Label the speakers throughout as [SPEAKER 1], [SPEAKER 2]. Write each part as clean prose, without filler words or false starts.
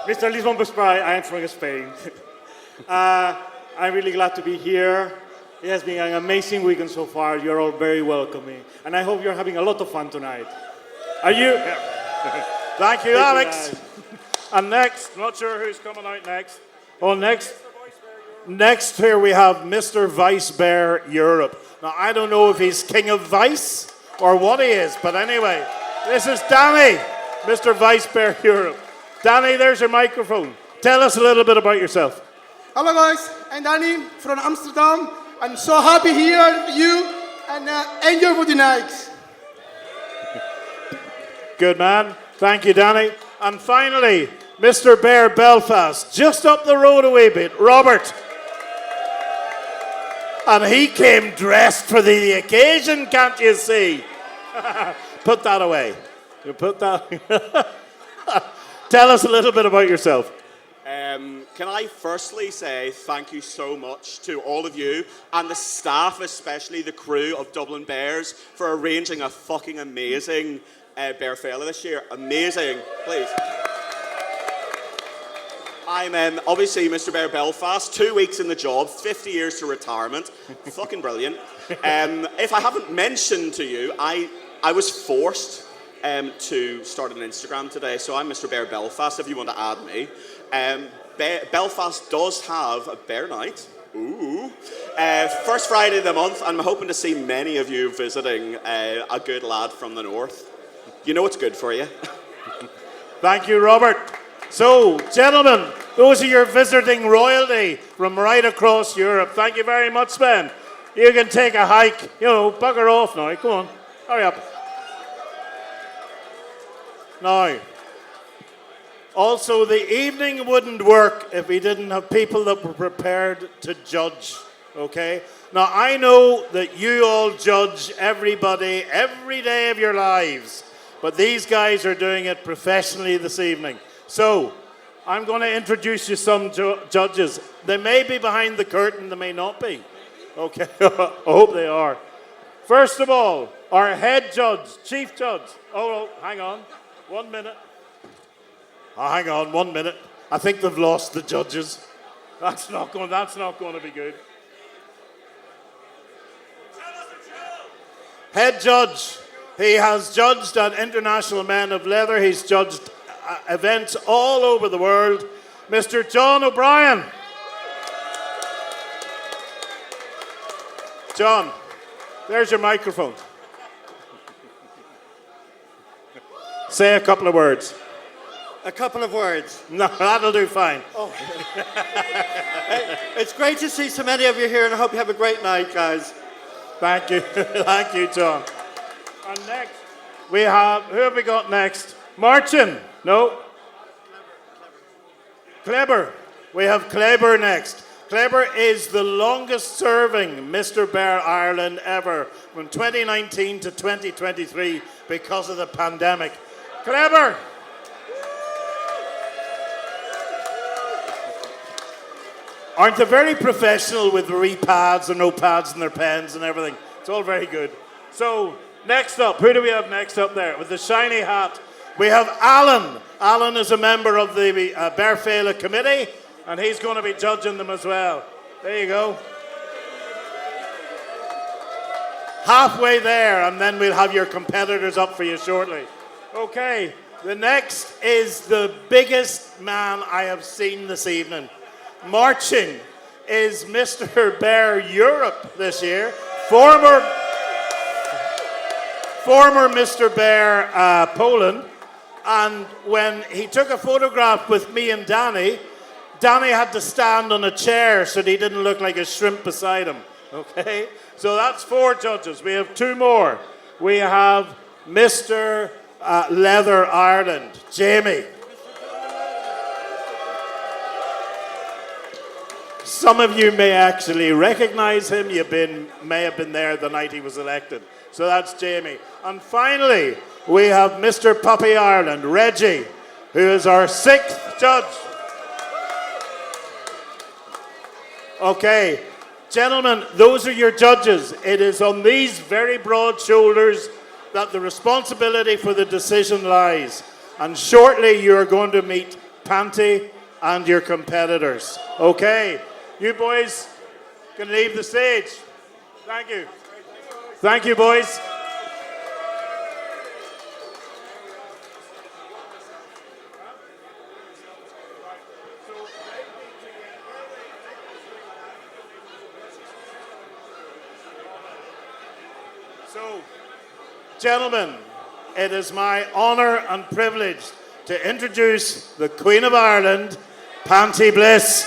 [SPEAKER 1] Mr. Lisbon Buspray, I am from Spain. I'm really glad to be here. It has been an amazing weekend so far. You're all very welcoming. And I hope you're having a lot of fun tonight. Are you?
[SPEAKER 2] Thank you, Alex. And next, not sure who's coming out next. Oh, next here we have Mr. Vice Bear Europe. Now, I don't know if he's King of Vice or what he is, but anyway, this is Danny, Mr. Vice Bear Europe. Danny, there's your microphone. Tell us a little bit about yourself.
[SPEAKER 3] Hello guys, I'm Danny from Amsterdam. I'm so happy here with you and enjoy for the night.
[SPEAKER 2] Good man. Thank you, Danny. And finally, Mr. Bear Belfast, just up the road a wee bit, Robert. And he came dressed for the occasion, can't you see? Put that away. You put that. Tell us a little bit about yourself.
[SPEAKER 4] Can I firstly say thank you so much to all of you and the staff, especially the crew of Dublin Bears, for arranging a fucking amazing Béar Féile this year. Amazing. Please. I'm obviously Mr. Bear Belfast, 2 weeks in the job, 50 years to retirement. Fucking brilliant. If I haven't mentioned to you, I was forced to start an Instagram today, so I'm Mr. Bear Belfast if you want to add me. Belfast does have a bear night. Ooh. First Friday of the month. I'm hoping to see many of you visiting a good lad from the north. You know it's good for you.
[SPEAKER 2] Thank you, Robert. So, gentlemen, those are your visiting royalty from right across Europe. Thank you very much, Ben. You can take a hike. You know, bugger off now. Come on. Hurry up. Now, also, the evening wouldn't work if we didn't have people that were prepared to judge, okay? Now, I know that you all judge everybody every day of your lives, but these guys are doing it professionally this evening. So, I'm going to introduce you some judges. They may be behind the curtain, they may not be. Okay, I hope they are. First of all, our head judge, chief judge. Oh, hang on. 1 minute. Oh, hang on, 1 minute. I think they've lost the judges. That's not going to be good. Head judge. He has judged at International Men of Leather. He's judged events all over the world. Mr. John O'Brien. John, there's your microphone. Say a couple of words.
[SPEAKER 5] A couple of words.
[SPEAKER 2] No, that'll do fine.
[SPEAKER 5] Oh. It's great to see so many of you here, and I hope you have a great night, guys.
[SPEAKER 2] Thank you. Thank you, John. And next, we have, who have we got next? Martin? No? Kleber. We have Kleber next. Kleber is the longest serving Mr. Bear Ireland ever from 2019 to 2023 because of the pandemic. Kleber. Aren't they very professional with repads and no pads in their pens and everything? It's all very good. So, next up, who do we have next up there? With the shiny hat, we have Alan. Alan is a member of the Béar Féile committee, and he's going to be judging them as well. There you go. Halfway there, and then we'll have your competitors up for you shortly. Okay, the next is the biggest man I have seen this evening. Marching is Mr. Bear Europe this year, former Mr. Bear Poland, and when he took a photograph with me and Danny, Danny had to stand on a chair so that he didn't look like a shrimp beside him, okay? So that's 4 judges. We have 2 more. We have Mr. Leather Ireland, Jamie. Some of you may actually recognize him. May have been there the night he was elected. So that's Jamie. And finally, we have Mr. Puppy Ireland, Reggie, who is our 6th judge. Okay, gentlemen, those are your judges. It is on these very broad shoulders that the responsibility for the decision lies. And shortly you are going to meet Panti and your competitors. Okay, you boys can leave the stage. Thank you. Thank you, boys. So, gentlemen, it is my honour and privilege to introduce the Queen of Ireland, Panti Bliss.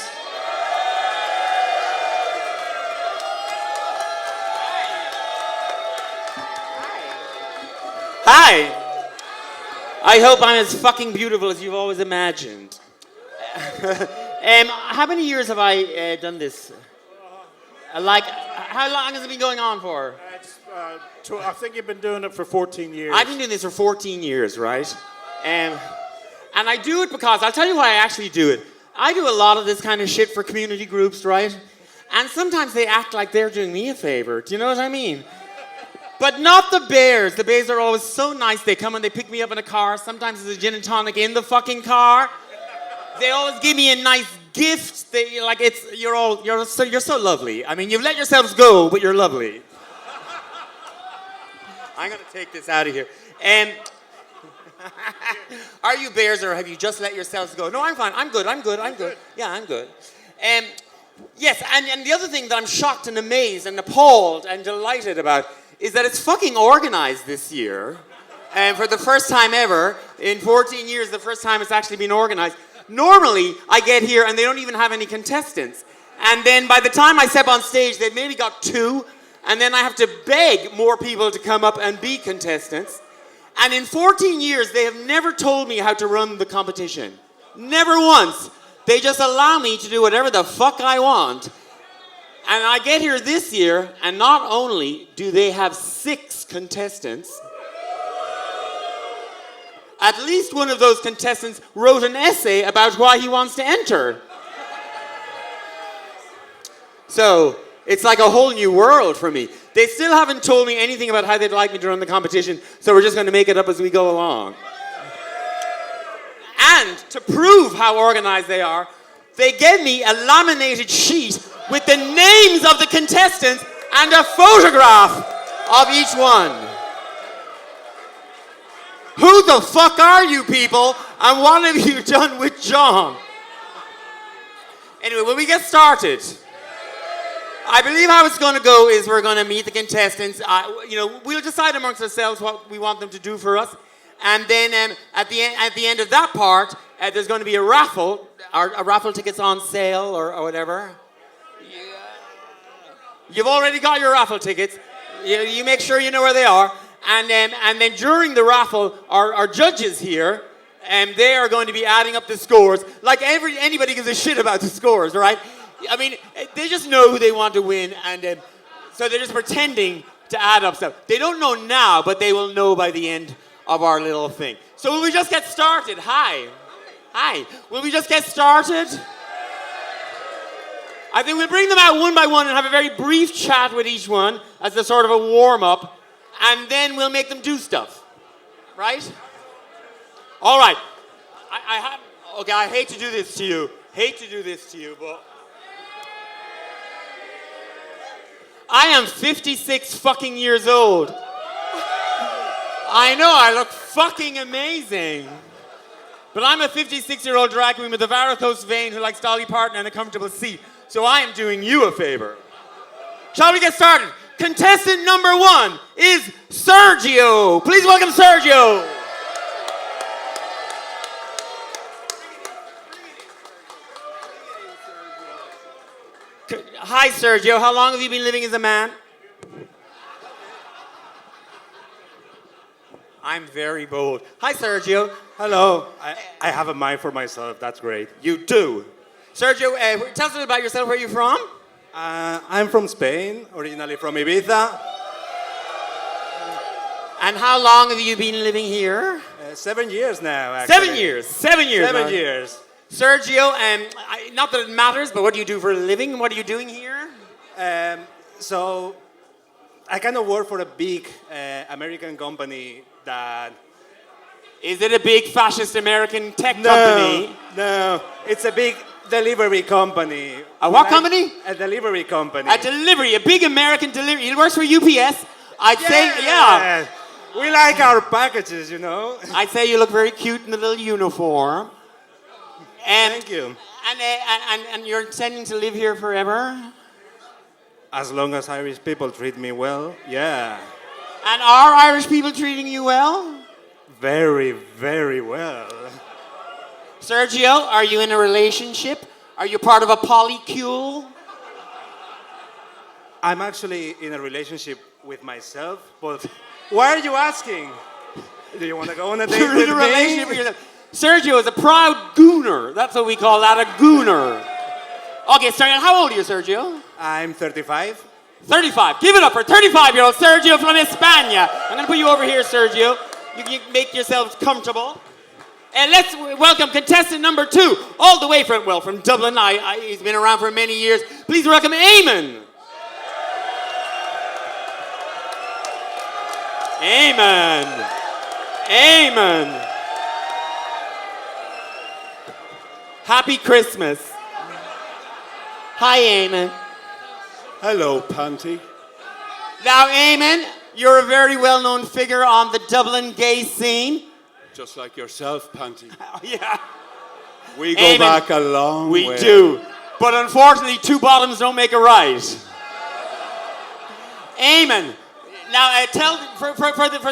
[SPEAKER 6] Hi. I hope I'm as fucking beautiful as you've always imagined. How many years have I done this? How long has it been going on for?
[SPEAKER 2] I think you've been doing it for 14 years.
[SPEAKER 6] I've been doing this for 14 years, right? And I do it because, I'll tell you why I actually do it. I do a lot of this kind of shit for community groups, right? And sometimes they act like they're doing me a favor. Do you know what I mean? But not the Bears. The Bears are always so nice. They come and they pick me up in a car. Sometimes there's a gin and tonic in the fucking car. They always give me a nice gift. You're so lovely. I mean, you've let yourselves go, but you're lovely. I'm gonna take this out of here. Are you Bears or have you just let yourselves go? No, I'm fine. I'm good. Yeah, I'm good. Yes, and the other thing that I'm shocked and amazed and appalled and delighted about is that it's fucking organized this year. And for the first time ever, in 14 years, the first time it's actually been organized. Normally, I get here and they don't even have any contestants. And then by the time I step on stage, they've maybe got 2. And then I have to beg more people to come up and be contestants. And in 14 years, they have never told me how to run the competition. Never once. They just allow me to do whatever the fuck I want. And I get here this year, and not only do they have 6 contestants, at least one of those contestants wrote an essay about why he wants to enter. So, it's like a whole new world for me. They still haven't told me anything about how they'd like me to run the competition, so we're just going to make it up as we go along. And to prove how organized they are, they gave me a laminated sheet with the names of the contestants and a photograph of each one. Who the fuck are you people? And what have you done with John? Anyway, will we get started? I believe how it's going to go is we're going to meet the contestants. We'll decide amongst ourselves what we want them to do for us. And then at the end of that part, there's going to be a raffle. Our raffle tickets on sale or whatever. Yeah. You've already got your raffle tickets. You make sure you know where they are. And then during the raffle, our judges here, they are going to be adding up the scores. Like anybody gives a shit about the scores, right? I mean, they just know who they want to win, and so they're just pretending to add up stuff. They don't know now, but they will know by the end of our little thing. So will we just get started? Hi. Will we just get started? I think we'll bring them out one by one and have a very brief chat with each one as a sort of a warm-up, and then we'll make them do stuff. Right? All right. I hate to do this to you, but I am 56 fucking years old. I know, I look fucking amazing. But I'm a 56-year-old drag queen with a varicose vein who likes Dolly Parton and a comfortable seat. So I am doing you a favor. Shall we get started? Contestant number 1 is Sergio. Please welcome Sergio. Hi, Sergio. How long have you been living as a man? I'm very bold. Hi, Sergio.
[SPEAKER 7] Hello. I have a mind for myself. That's great.
[SPEAKER 6] You do. Sergio, tell us about yourself. Where are you from?
[SPEAKER 7] I'm from Spain, originally from Ibiza.
[SPEAKER 6] And how long have you been living here?
[SPEAKER 7] 7 years now, actually.
[SPEAKER 6] 7 years. 7 years.
[SPEAKER 7] 7 years.
[SPEAKER 6] Sergio, not that it matters, but what do you do for a living? What are you doing here?
[SPEAKER 7] So I kind of work for a big American company that
[SPEAKER 6] Is it a big fascist American tech company?
[SPEAKER 7] No, it's a big delivery company.
[SPEAKER 6] A what company?
[SPEAKER 7] A delivery company.
[SPEAKER 6] A big American delivery. He works for UPS. I'd say, yeah.
[SPEAKER 7] We like our packages, you know.
[SPEAKER 6] I'd say you look very cute in the little uniform. And,
[SPEAKER 7] Thank you.
[SPEAKER 6] And you're intending to live here forever?
[SPEAKER 7] As long as Irish people treat me well, yeah.
[SPEAKER 6] And are Irish people treating you well?
[SPEAKER 7] Very, very well.
[SPEAKER 6] Sergio, are you in a relationship? Are you part of a polycule?
[SPEAKER 7] I'm actually in a relationship with myself, but why are you asking? Do you want to go on a date
[SPEAKER 6] You're
[SPEAKER 7] with
[SPEAKER 6] in a
[SPEAKER 7] me?
[SPEAKER 6] relationship with yourself. Sergio is a proud gooner. That's what we call that, a gooner. Okay, Sergio, how old are you, Sergio?
[SPEAKER 7] I'm 35.
[SPEAKER 6] 35. Give it up for 35-year-old Sergio from España. I'm going to put you over here, Sergio. You can make yourselves comfortable. And let's welcome contestant number 2, all the way from Dublin. He's been around for many years. Please welcome Eamon. Eamon. Eamon. Happy Christmas. Hi, Eamon.
[SPEAKER 2] Hello, Panti.
[SPEAKER 6] Now, Eamon, you're a very well-known figure on the Dublin gay scene.
[SPEAKER 8] Just like yourself, Panti.
[SPEAKER 6] Yeah.
[SPEAKER 8] We go
[SPEAKER 6] Eamon,
[SPEAKER 8] back a long way.
[SPEAKER 6] We do. But unfortunately, 2 bottoms don't make a right. Eamon, now tell for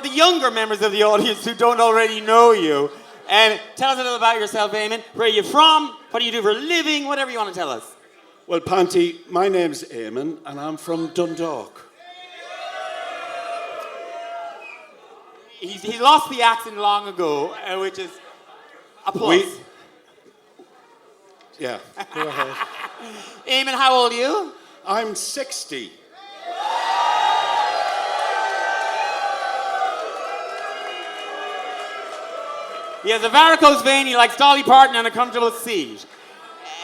[SPEAKER 6] the younger members of the audience who don't already know you, tell us a little about yourself, Eamon. Where are you from? What do you do for a living? Whatever you want to tell us.
[SPEAKER 8] Well, Panti, my name's Eamon, and I'm from Dundalk.
[SPEAKER 6] He lost the accent long ago, which is a plus.
[SPEAKER 8] Yeah, go ahead.
[SPEAKER 6] Eamon, how old are you?
[SPEAKER 8] I'm 60.
[SPEAKER 6] He has a varicose vein, he likes Dolly Parton and a comfortable seat.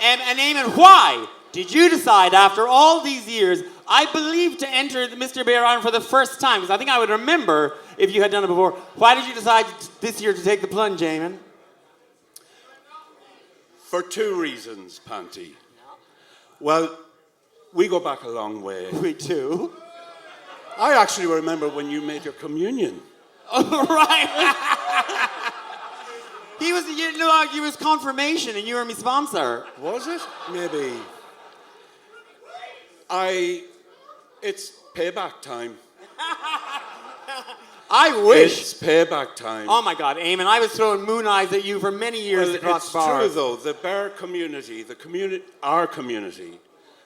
[SPEAKER 6] And Eamon, why did you decide after all these years, I believe, to enter the Mr. Béar Island for the first time? Because I think I would remember if you had done it before. Why did you decide this year to take the plunge, Eamon?
[SPEAKER 8] For 2 reasons, Panti. Well, we go back a long way.
[SPEAKER 6] We do.
[SPEAKER 8] I actually remember when you made your communion.
[SPEAKER 6] Oh, right. He was confirmation and you were my sponsor.
[SPEAKER 8] Was it? Maybe. It's payback time.
[SPEAKER 6] I wish.
[SPEAKER 8] It's payback time.
[SPEAKER 6] Oh my God, Eamon, I was throwing moon eyes at you for many years
[SPEAKER 8] Well,
[SPEAKER 6] across
[SPEAKER 8] it's
[SPEAKER 6] bars.
[SPEAKER 8] true though. The Béar community, our community,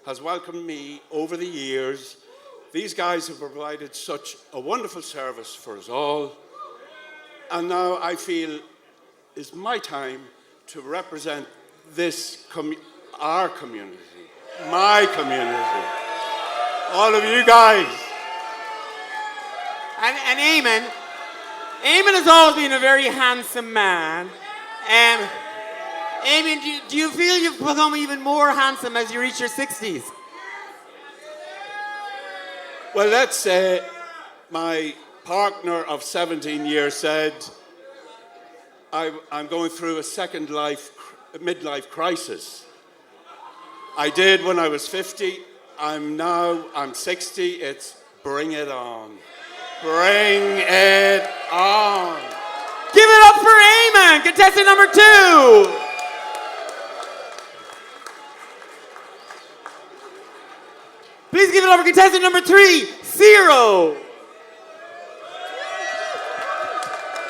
[SPEAKER 8] has welcomed me over the years. These guys have provided such a wonderful service for us all. And now I feel it's my time to represent our community, my community, all of you guys.
[SPEAKER 6] And Eamon has always been a very handsome man. Eamon, do you feel you've become even more handsome as you reach your 60s?
[SPEAKER 8] Well, let's say my partner of 17 years said, I'm going through a midlife crisis. I did when I was 50. I'm 60. It's bring it on. Bring it on.
[SPEAKER 6] Give it up for Eamon, contestant number 2. Please give it up for contestant number 3, Ciro.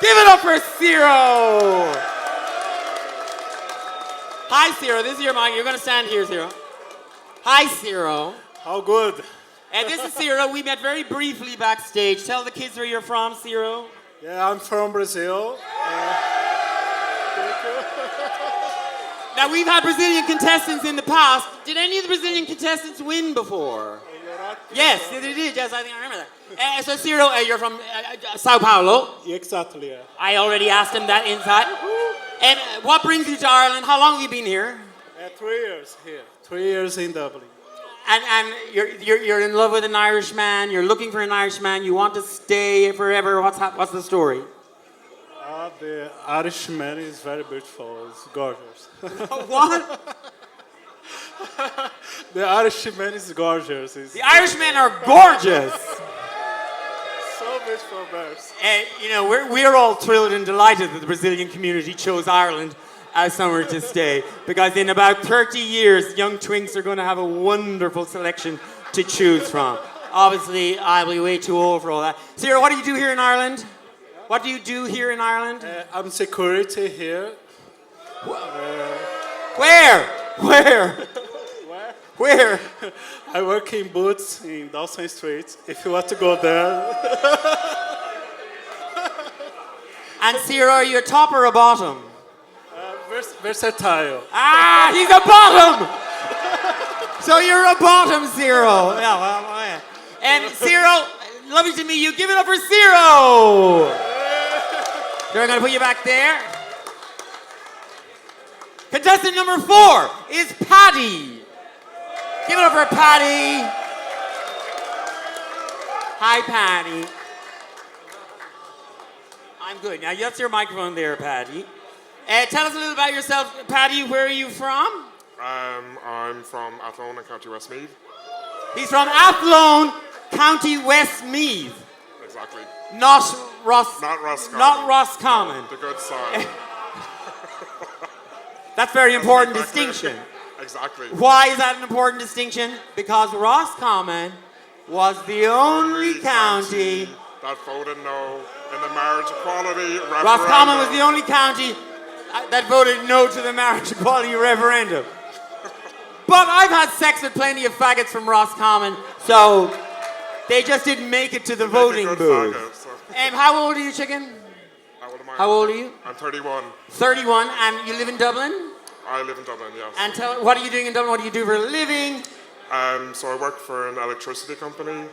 [SPEAKER 6] Give it up for Ciro. Hi, Ciro. This is your mic. You're going to stand here, Ciro. Hi, Ciro.
[SPEAKER 2] How good?
[SPEAKER 6] And this is Ciro. We met very briefly backstage. Tell the kids where you're from, Ciro.
[SPEAKER 2] Yeah, I'm from Brazil.
[SPEAKER 6] Now, we've had Brazilian contestants in the past. Did any of the Brazilian contestants win before? Yes, they did. Yes, I think I remember that. So, Ciro, you're from Sao Paulo.
[SPEAKER 2] Exactly. Yeah.
[SPEAKER 6] I already asked him that inside. And what brings you to Ireland? How long have you been here?
[SPEAKER 2] 3 years here. 3 years in Dublin.
[SPEAKER 6] And you're in love with an Irishman. You're looking for an Irishman. You want to stay forever. What's the story?
[SPEAKER 7] The Irishman is very beautiful. It's gorgeous.
[SPEAKER 6] What?
[SPEAKER 7] The Irishman is gorgeous. It's
[SPEAKER 6] The Irishmen are gorgeous.
[SPEAKER 7] so beautiful birds.
[SPEAKER 6] And, you know, we're all thrilled and delighted that the Brazilian community chose Ireland as somewhere to stay, because in about 30 years, young twinks are going to have a wonderful selection to choose from. Obviously, I'll be way too old for all that. Sarah, what do you do here in Ireland? What do you do here in Ireland?
[SPEAKER 7] I'm security here.
[SPEAKER 6] Where? Where?
[SPEAKER 7] I work in Boots in Dawson Street. If you want to go there.
[SPEAKER 6] And Sarah, are you a top or a bottom?
[SPEAKER 7] Versatile.
[SPEAKER 6] Ah, he's a bottom! So you're a bottom, Zero. Yeah, well, yeah. And Zero, lovely to meet you. Give it up for Zero! They're going to put you back there. Contestant number 4 is Paddy. Give it up for Paddy. Hi, Paddy. I'm good. Now, that's your microphone there, Paddy. Tell us a little about yourself, Paddy. Where are you from?
[SPEAKER 9] I'm from Athlone in County Westmeath.
[SPEAKER 6] He's from Athlone, County Westmeath.
[SPEAKER 9] Exactly.
[SPEAKER 6] Not Ross.
[SPEAKER 9] Not Roscommon.
[SPEAKER 6] Not Roscommon.
[SPEAKER 9] The good side.
[SPEAKER 6] That's a very important distinction.
[SPEAKER 9] Exactly.
[SPEAKER 6] Why is that an important distinction? Because Roscommon was the only county.
[SPEAKER 9] That voted no in the marriage equality referendum.
[SPEAKER 6] Roscommon was the only county that voted no to the marriage equality referendum. But I've had sex with plenty of faggots from Roscommon, so they just didn't make it to the voting booth.
[SPEAKER 9] Faggot, so.
[SPEAKER 6] How old are you, chicken?
[SPEAKER 9] How old am I?
[SPEAKER 6] How old are you?
[SPEAKER 9] I'm 31.
[SPEAKER 6] 31, and you live in Dublin?
[SPEAKER 9] I live in Dublin, yes.
[SPEAKER 6] And what are you doing in Dublin? What do you do for a living?
[SPEAKER 9] So I work for an electricity company.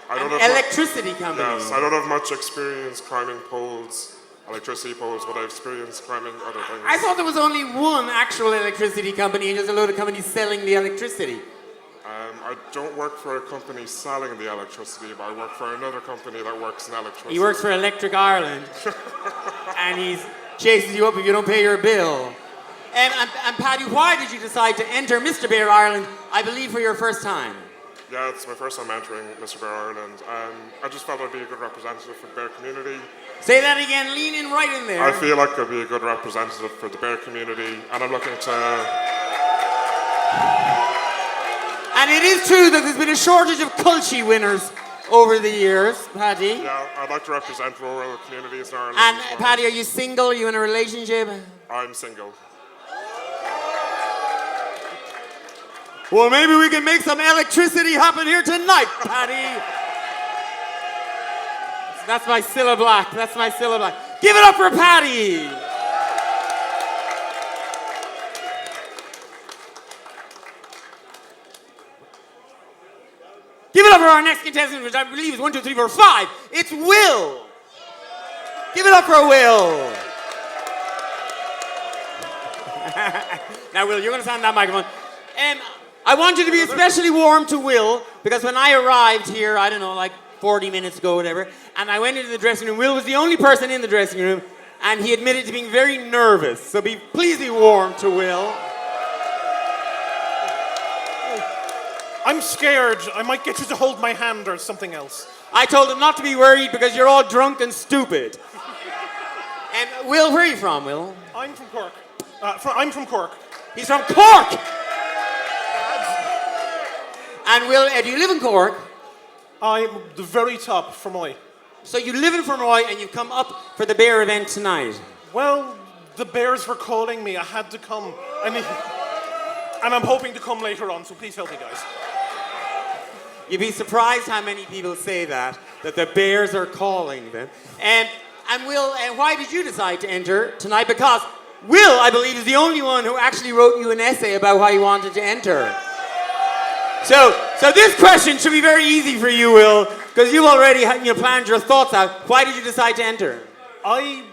[SPEAKER 6] Electricity company?
[SPEAKER 9] Yes, I don't have much experience climbing poles, electricity poles, but I've experienced climbing other things.
[SPEAKER 6] I thought there was only one actual electricity company and just a load of companies selling the electricity.
[SPEAKER 9] I don't work for a company selling the electricity, but I work for another company that works in electricity.
[SPEAKER 6] He works for Electric Ireland, and he chases you up if you don't pay your bill. And Paddy, why did you decide to enter Mr. Béar Ireland, I believe, for your first time?
[SPEAKER 9] Yeah, it's my first time entering Mr. Béar Ireland. I just felt I'd be a good representative for the Béar community.
[SPEAKER 6] Say that again, lean in right in there.
[SPEAKER 9] I feel like I'd be a good representative for the Béar community, and I'm looking to...
[SPEAKER 6] And it is true that there's been a shortage of culture winners over the years, Paddy.
[SPEAKER 9] Yeah, I'd like to represent rural communities in Ireland.
[SPEAKER 6] And
[SPEAKER 9] as well.
[SPEAKER 6] Paddy, are you single? Are you in a relationship?
[SPEAKER 9] I'm single.
[SPEAKER 6] Well, maybe we can make some electricity happen here tonight, Paddy. That's my Cilla Black. That's my Cilla Black. Give it up for Paddy. Give it up for our next contestant, which I believe is 1, 2, 3, 4, 5. It's Will. Give it up for Will. Now, Will, you're going to stand on that microphone. I want you to be especially warm to Will, because when I arrived here, I don't know, like 40 minutes ago, whatever, and I went into the dressing room, Will was the only person in the dressing room, and he admitted to being very nervous. So please be warm to Will.
[SPEAKER 1] I'm scared. I might get you to hold my hand or something else.
[SPEAKER 6] I told him not to be worried because you're all drunk and stupid. And Will, where are you from, Will?
[SPEAKER 1] I'm from Cork. I'm from Cork.
[SPEAKER 6] He's from Cork! And Will, do you live in Cork?
[SPEAKER 1] I'm the very top for Moy.
[SPEAKER 6] So you live in Fermoy and you've come up for the Béar event tonight?
[SPEAKER 1] Well, the Bears were calling me. I had to come. And I'm hoping to come later on, so please help me, guys.
[SPEAKER 6] You'd be surprised how many people say that the Bears are calling them. And Will, and why did you decide to enter tonight? Because Will, I believe, is the only one who actually wrote you an essay about why he wanted to enter. So this question should be very easy for you, Will, because you've already planned your thoughts out. Why did you decide to enter?
[SPEAKER 1] I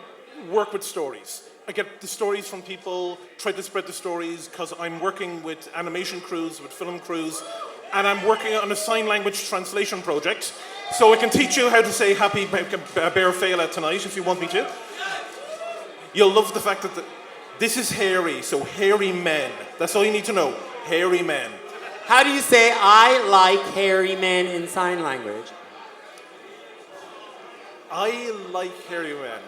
[SPEAKER 1] work with stories. I get the stories from people, try to spread the stories, because I'm working with animation crews, with film crews, and I'm working on a sign language translation project. So I can teach you how to say happy Béar Féile tonight, if you want me to. You'll love the fact that this is hairy, so hairy men. That's all you need to know. Hairy men.
[SPEAKER 6] How do you say I like hairy men in sign language?
[SPEAKER 1] I like hairy men.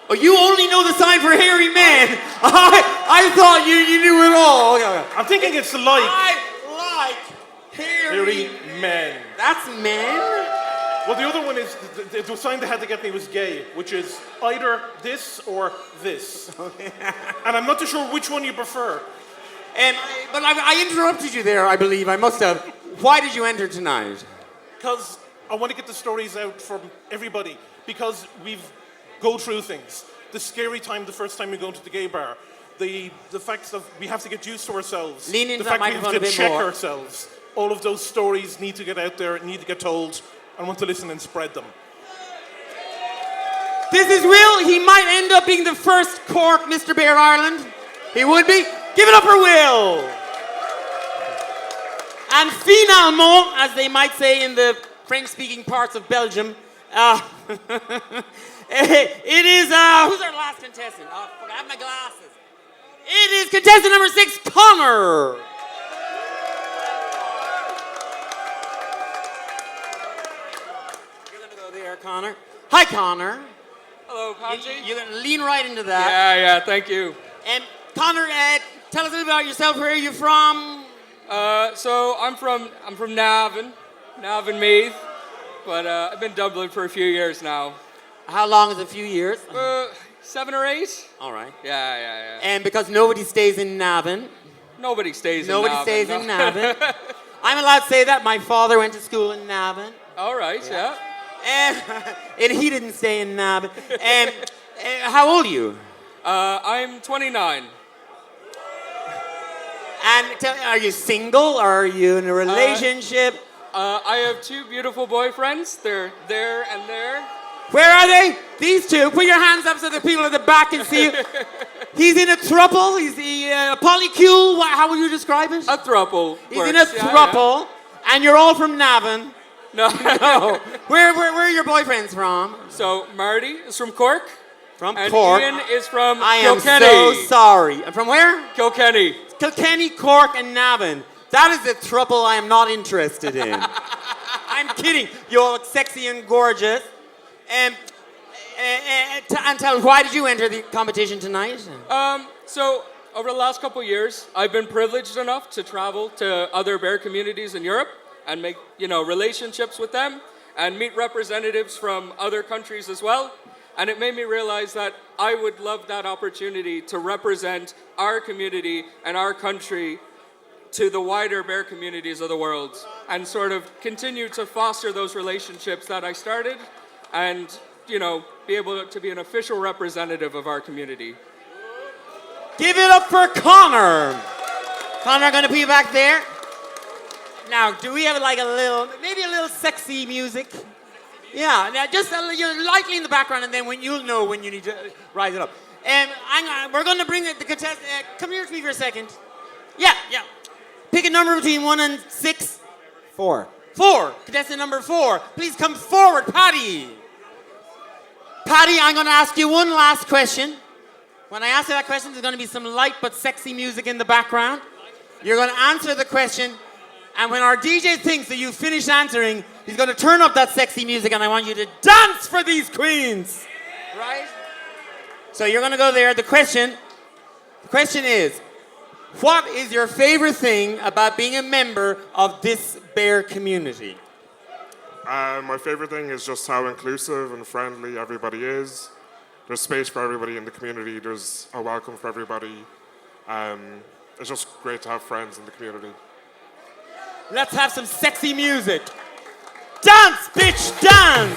[SPEAKER 6] Oh, you only know the sign for hairy men. I thought you knew it all. Okay.
[SPEAKER 1] I'm thinking it's like
[SPEAKER 6] I like
[SPEAKER 1] hairy men.
[SPEAKER 6] That's men?
[SPEAKER 1] Well, the other one is, the sign they had to get me was gay, which is either this or this. And I'm not too sure which one you prefer.
[SPEAKER 6] But I interrupted you there, I believe. I must have. Why did you enter tonight?
[SPEAKER 1] Because I want to get the stories out from everybody. Because we've go through things. The scary time, the first time we go into the gay bar. The fact that we have to get used to ourselves.
[SPEAKER 6] Lean into
[SPEAKER 1] the
[SPEAKER 6] that
[SPEAKER 1] fact we have
[SPEAKER 6] microphone
[SPEAKER 1] to
[SPEAKER 6] a bit
[SPEAKER 1] check
[SPEAKER 6] more.
[SPEAKER 1] ourselves. All of those stories need to get out there, need to get told. I want to listen and spread them.
[SPEAKER 6] This is Will. He might end up being the first Cork Mr. Béar Ireland. He would be. Give it up for Will. And finalement, as they might say in the French-speaking parts of Belgium, it is, who's our last contestant? Oh, fuck, I have my glasses. It is contestant number 6, Connor. You're gonna go there, Connor. Hi, Connor.
[SPEAKER 10] Hello, Panti.
[SPEAKER 6] You're gonna lean right into that.
[SPEAKER 10] Yeah, thank you.
[SPEAKER 6] And Connor, tell us a little about yourself. Where are you from?
[SPEAKER 10] So I'm from Navan, Meath, but I've been Dublin for a few years now.
[SPEAKER 6] How long is a few years?
[SPEAKER 10] 7 or 8.
[SPEAKER 6] All right.
[SPEAKER 10] Yeah.
[SPEAKER 6] And because nobody stays in Navan.
[SPEAKER 10] Nobody stays in
[SPEAKER 6] Nobody
[SPEAKER 10] Navan.
[SPEAKER 6] stays in Navan. I'm allowed to say that. My father went to school in Navan.
[SPEAKER 10] All right, yeah.
[SPEAKER 6] And he didn't stay in Navan. And how old are you?
[SPEAKER 10] I'm 29.
[SPEAKER 6] And are you single or are you in a relationship?
[SPEAKER 10] I have 2 beautiful boyfriends. They're there and there.
[SPEAKER 6] Where are they? These 2. Put your hands up so the people at the back can see you. He's in a throuple. He's a polycule. How would you describe it?
[SPEAKER 10] A throuple.
[SPEAKER 6] He's in a throuple. And you're all from Navan.
[SPEAKER 10] No.
[SPEAKER 6] No. Where are your boyfriends from?
[SPEAKER 10] So Marty is from Cork.
[SPEAKER 6] From
[SPEAKER 10] and
[SPEAKER 6] Cork.
[SPEAKER 10] Ian is from
[SPEAKER 6] I am
[SPEAKER 10] Kilkenny.
[SPEAKER 6] so sorry. From where?
[SPEAKER 10] Kilkenny.
[SPEAKER 6] Kilkenny, Cork, and Navan. That is a throuple I am not interested in. I'm kidding. You all look sexy and gorgeous. And tell me, why did you enter the competition tonight?
[SPEAKER 10] So over the last couple of years, I've been privileged enough to travel to other bear communities in Europe and make, relationships with them and meet representatives from other countries as well. And it made me realize that I would love that opportunity to represent our community and our country to the wider bear communities of the world and sort of continue to foster those relationships that I started and, be able to be an official representative of our community.
[SPEAKER 6] Give it up for Connor. Connor, going to be back there. Now, do we have maybe a little sexy music? Yeah, now just lightly in the background, and then you'll know when you need to rise it up. We're going to bring the contestant. Come here to me for a second. Yeah. Pick a number between 1 and 6. 4. 4. Contestant number 4. Please come forward, Patty. Patty, I'm going to ask you one last question. When I ask you that question, there's going to be some light but sexy music in the background. You're going to answer the question, and when our DJ thinks that you've finished answering, he's going to turn up that sexy music, and I want you to dance for these queens. Right? So you're going to go there. The question is, what is your favorite thing about being a member of this bear community?
[SPEAKER 9] My favorite thing is just how inclusive and friendly everybody is. There's space for everybody in the community. There's a welcome for everybody. It's just great to have friends in the community.
[SPEAKER 6] Let's have some sexy music. Dance, bitch, dance!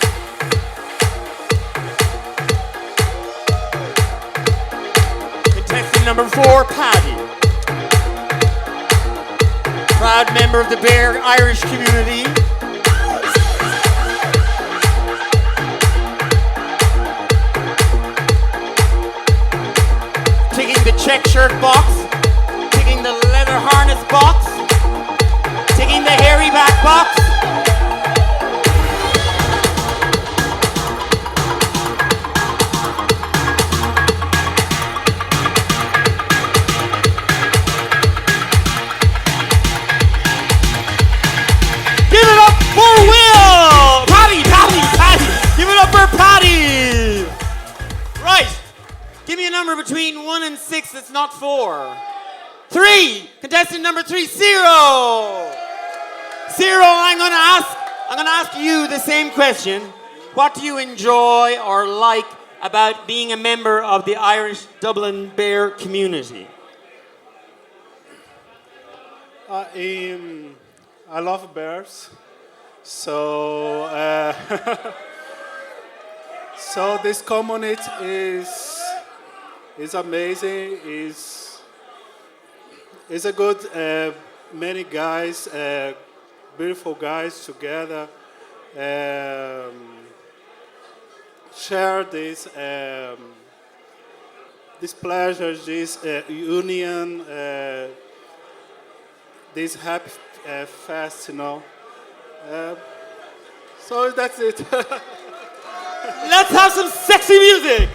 [SPEAKER 6] Contestant number 4, Paddy. Proud member of the Bear Irish community. Ticking the check shirt box. Ticking the leather harness box. Ticking the hairy back box. number between 1 and 6 that's not 4. 3. Contestant number 3, 0. 0, I'm gonna ask you the same question. What do you enjoy or like about being a member of the Irish Dublin Bear community?
[SPEAKER 2] I love bears, so
[SPEAKER 3] So this community is amazing. Is a good many guys, beautiful guys together. Share this pleasure, this union, this happy fest, you know. So that's it.
[SPEAKER 6] Let's have some sexy music.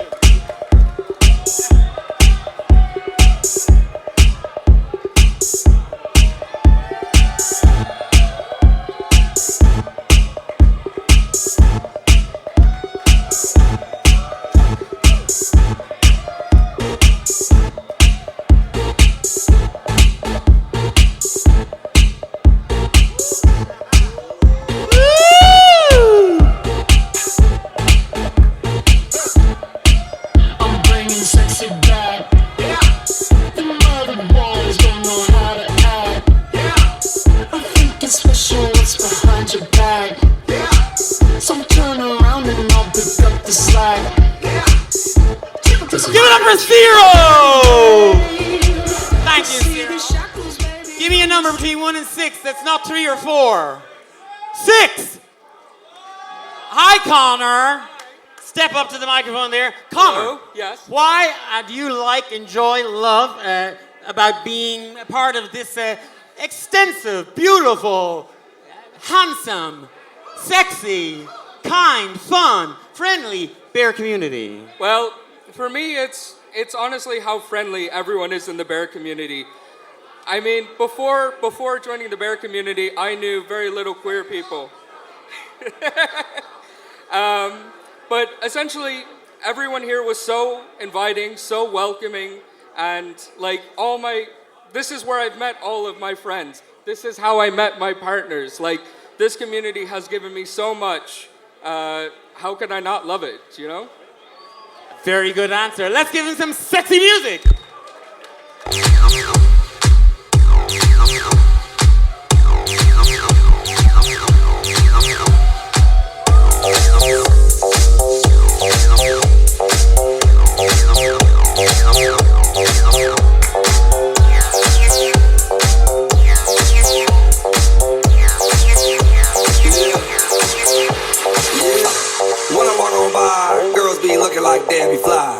[SPEAKER 6] Give it up for Zero! Thank you, Zero. Give me a number between 1 and 6 that's not 3 or 4. 6! Hi, Connor. Step up to the microphone there. Connor.
[SPEAKER 10] Hello? Yes?
[SPEAKER 6] Why do you like, enjoy, love about being a part of this extensive, beautiful, handsome, sexy, kind, fun, friendly bear community?
[SPEAKER 10] Well, for me, it's honestly how friendly everyone is in the bear community. I mean, before joining the bear community, I knew very little queer people. But essentially, everyone here was so inviting, so welcoming, and like this is where I've met all of my friends. This is how I met my partners. Like, this community has given me so much. How could I not love it, you know?
[SPEAKER 6] Very good answer. Let's give him some sexy music.
[SPEAKER 11] Like Debbie Fly.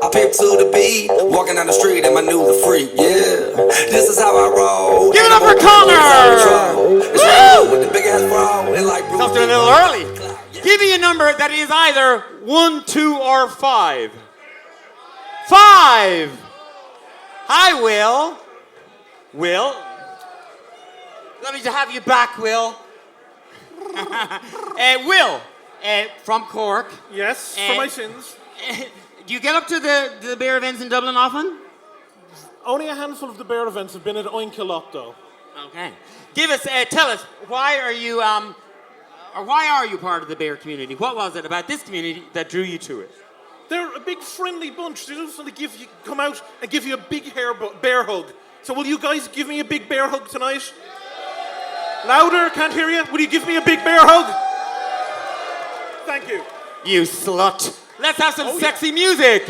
[SPEAKER 11] I pick to the beat, walking down the street and I knew the freak, yeah. This is how I roll.
[SPEAKER 6] Give it up for Connor!
[SPEAKER 11] It's with the big ass bra and like
[SPEAKER 6] something a little early. Give me a number that is either 1, 2, or 5. 5! Hi, Will. Will? Let me have you back, Will. Will. From Cork.
[SPEAKER 1] Yes, for my sins.
[SPEAKER 6] Do you get up to the bear events in Dublin often?
[SPEAKER 1] Only a handful of the bear events have been at Oinkilop, though.
[SPEAKER 6] Okay. Tell us, why are you part of the bear community? What was it about this community that drew you to it?
[SPEAKER 1] They're a big friendly bunch. They just want to come out and give you a big bear hug. So will you guys give me a big bear hug tonight? Louder, can't hear you. Will you give me a big bear hug? Thank you.
[SPEAKER 6] You slut. Let's have some sexy music.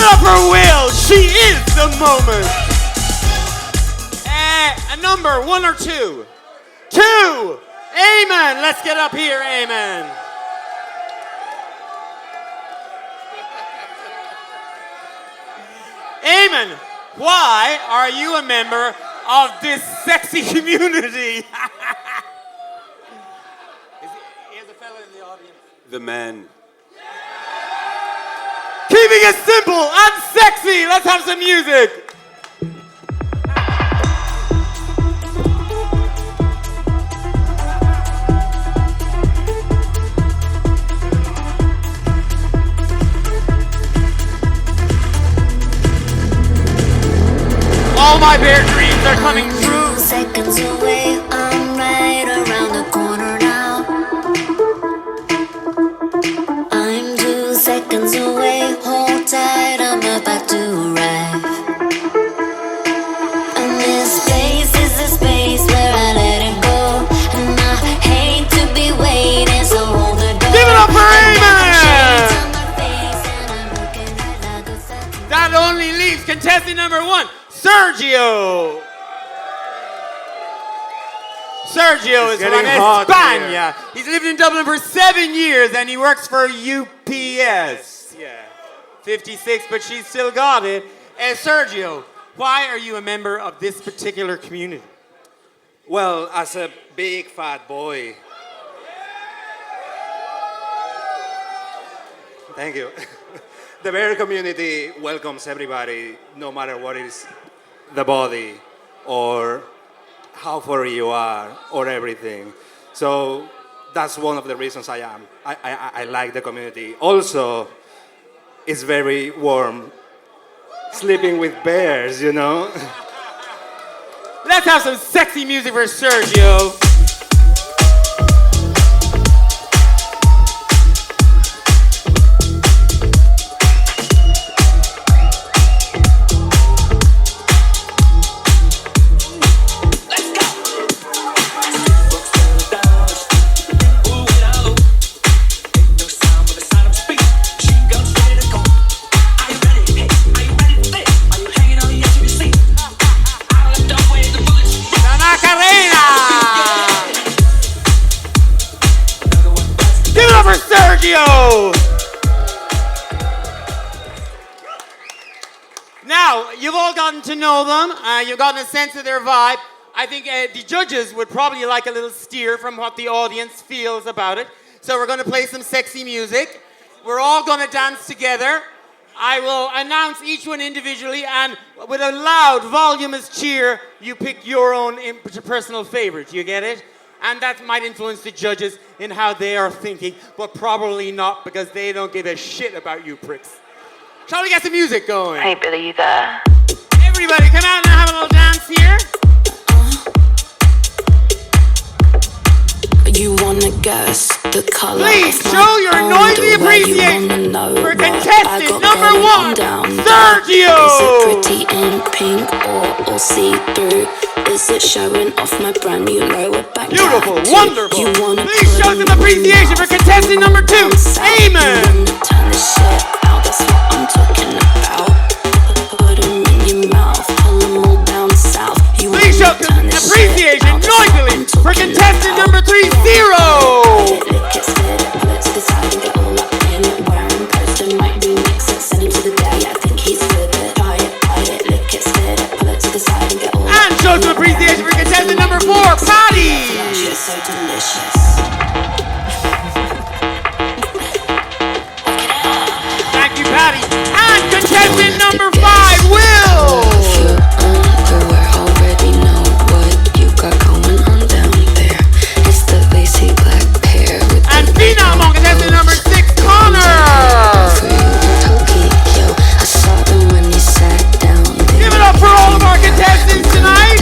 [SPEAKER 6] up for Will. She is the moment. A number 1 or 2? 2. Amen. Let's get up here. Amen. Amen. Why are you a member of this sexy community? Here's a fella in the audience.
[SPEAKER 8] The men.
[SPEAKER 6] Keeping it simple and sexy. Let's have some music. All my bear dreams are coming true.
[SPEAKER 12] 2 seconds away, I'm right around the corner now. I'm 2 seconds away, hold tight, I'm about to arrive. And this place is the space where I let it go. And I hate to be waiting, so hold the door.
[SPEAKER 6] Give it up for Amen! That only leaves contestant number 1. Sergio! Sergio is from España. He's lived in Dublin for 7 years and he works for UPS. Yeah. 56, but she's still got it. Sergio, why are you a member of this particular community?
[SPEAKER 7] Well, as a big fat boy. Thank you. The bear community welcomes everybody, no matter what is the body or how furry you are or everything. So that's one of the reasons I like the community. Also, it's very warm. Sleeping with bears, you know?
[SPEAKER 6] Let's have some sexy music for Sergio. Now, you've all gotten to know them. You've gotten a sense of their vibe. I think the judges would probably like a little steer from what the audience feels about it. So we're going to play some sexy music. We're all going to dance together. I will announce each one individually, and with a loud, voluminous cheer, you pick your own personal favorite. You get it? And that might influence the judges in how they are thinking, but probably not, because they don't give a shit about you pricks. Shall we get some music going?
[SPEAKER 13] Hey, Billy, you there?
[SPEAKER 6] Everybody, come out and have a little dance here.
[SPEAKER 12] You wanna guess the color?
[SPEAKER 6] Please show your noisy appreciation for contestant number 1, Sergio!
[SPEAKER 12] Is it pretty in pink or all see-through? Is it showing off my brand new lower back?
[SPEAKER 6] Beautiful,
[SPEAKER 12] tattoo?
[SPEAKER 6] wonderful.
[SPEAKER 12] You wanna
[SPEAKER 6] Please show some appreciation for contestant number 2, Amen!
[SPEAKER 12] You wanna turn the shit out, that's what I'm talking about. Put 'em in your mouth, pull 'em all down south. You
[SPEAKER 6] Please show some appreciation noisily for contestant number 3, Zero! And show some appreciation for contestant number 4, Patty!
[SPEAKER 12] You're so delicious.
[SPEAKER 6] Thank you, Patty. And contestant number 5, Will! And phenom on contestant number 6, Connor! Give it up for all of our contestants tonight!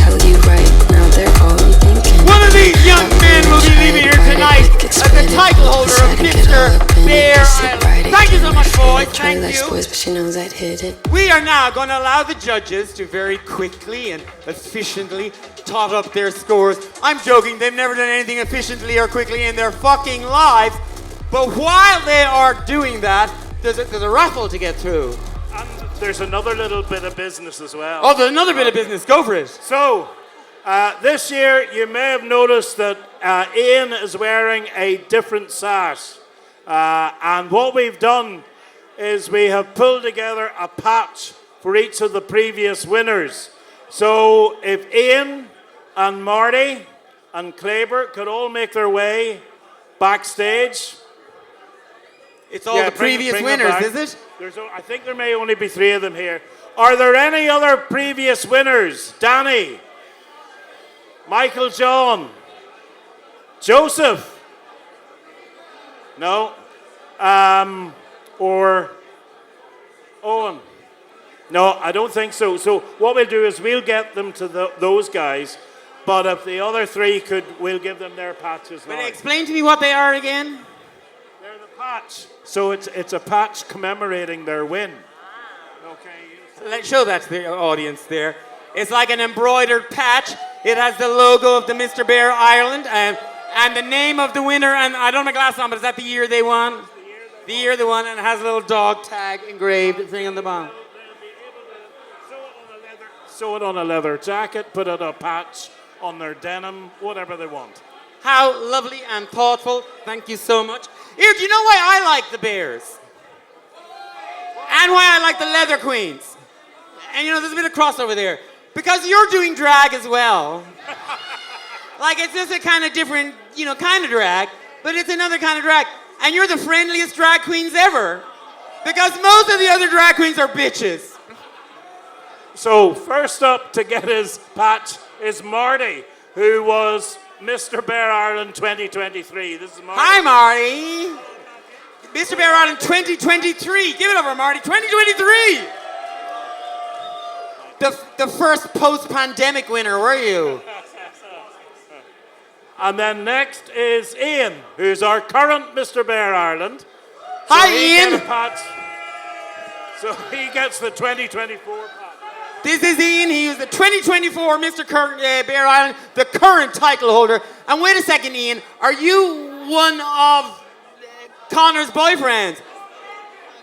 [SPEAKER 6] One of these young men will be leaving here tonight as the title holder of Mr. Béar Féile. Thank you so much, boys. Thank you. We are now going to allow the judges to very quickly and efficiently tot up their scores. I'm joking, they've never done anything efficiently or quickly in their fucking lives. But while they are doing that, there's a raffle to get through.
[SPEAKER 7] And
[SPEAKER 2] there's another little bit of business as well.
[SPEAKER 6] Oh, there's another bit of business. Go for it.
[SPEAKER 2] So, this year you may have noticed that Ian is wearing a different sash. And what we've done is we have pulled together a patch for each of the previous winners. So if Ian and Marty and Kleber could all make their way backstage.
[SPEAKER 6] It's all the previous winners, is it?
[SPEAKER 2] I think there may only be 3 of them here. Are there any other previous winners? Danny, Michael John, Joseph? No. Or Owen? No, I don't think so. So what we'll do is we'll get them to those guys, but if the other 3 could, we'll give them their patches now.
[SPEAKER 6] Will you explain to me what they are again?
[SPEAKER 2] They're the patch. So it's a patch commemorating their win. Okay.
[SPEAKER 6] Let's show that to the audience there. It's like an embroidered patch. It has the logo of the Mr. Béar Ireland and the name of the winner. And I don't have my glasses on, but is that the year they won? The year they won, and it has a little dog tag engraved thing on the bottom.
[SPEAKER 2] Sew it on a leather jacket, put it a patch on their denim, whatever they want.
[SPEAKER 6] How lovely and thoughtful. Thank you so much. Here, do you know why I like the Bears? And why I like the Leather Queens? And there's a bit of crossover there. Because you're doing drag as well. Like, it's just a kind of different, kind of drag, but it's another kind of drag. And you're the friendliest drag queens ever. Because most of the other drag queens are bitches.
[SPEAKER 2] So first up to get his patch is Marty, who was Mr. Béar Ireland 2023. This is Marty.
[SPEAKER 6] Hi, Marty. Mr. Béar Ireland 2023. Give it over, Marty. 2023. The first post-pandemic winner, were you?
[SPEAKER 2] And then next is Ian, who's our current Mr. Béar Ireland.
[SPEAKER 6] Hi, Ian.
[SPEAKER 2] So he gets the 2024 patch.
[SPEAKER 6] This is Ian. He was the 2024 Mr. Béar Ireland, the current title holder. And wait a second, Ian. Are you one of Connor's boyfriends?